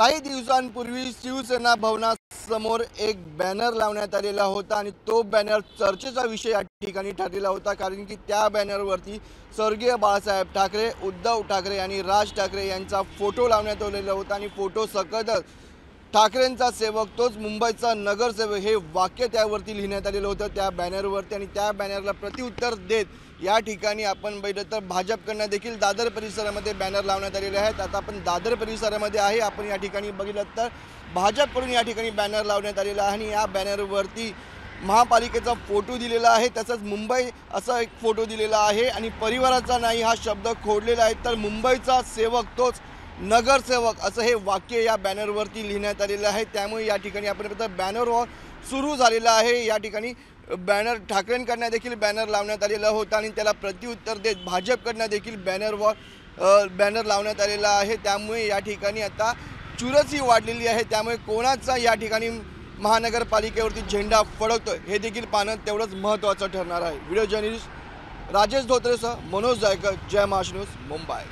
काही दिवसांपूर्वी शिवसेना भवनासमोर एक बॅनर लावण्यात आलेला होता आणि तो बॅनर चर्चेचा विषय या ठिकाणी ठरलेला होता, कारण की त्या बॅनरवरती स्वर्गीय बाळासाहेब ठाकरे, उद्धव ठाकरे आणि राज ठाकरे यांचा फोटो लावण्यात आलेला होता आणि फोटो सकटच ठाकरेंचा सेवक तोच मुंबईचा नगरसेवक हे वाक्य त्यावरती लिहिण्यात आलेलं होतं त्या बॅनरवरती। आणि त्या बॅनरला प्रत्युत्तर देत या ठिकाणी आपण बघितलं तर भाजपकडनं देखील दादर परिसरामध्ये बॅनर लावण्यात आलेले आहेत। आता आपण दादर परिसरामध्ये आहे, आपण या ठिकाणी बघितलं तर भाजपकडून या ठिकाणी बॅनर लावण्यात आलेला आहे आणि या बॅनरवरती महापालिकेचा फोटो दिलेला आहे, तसंच मुंबई असा एक फोटो दिलेला आहे आणि परिवाराचा नाही हा शब्द खोडलेला आहे, तर मुंबईचा सेवक तोच नगरसेवक असं हे वाक्य या बॅनरवरती लिहिण्यात आलेलं आहे। त्यामुळे या ठिकाणी आपण बॅनर वॉर सुरू झालेला आहे। या ठिकाणी बॅनर ठाकरेंकडनं देखील बॅनर लावण्यात आलेला होता आणि त्याला प्रत्युत्तर देत भाजपकडनं देखील बॅनर लावण्यात आलेला आहे। त्यामुळे या ठिकाणी आता चुरसही वाढलेली आहे। त्यामुळे कोणाचा या ठिकाणी महानगरपालिकेवरती झेंडा फडकतो हे देखील पाहणं तेवढंच महत्त्वाचं ठरणार आहे। व्हिडिओ जर्नलिस्ट राजेश धोत्रेसह मनोज जायकर, जय महाराष्ट्र न्यूज, मुंबई।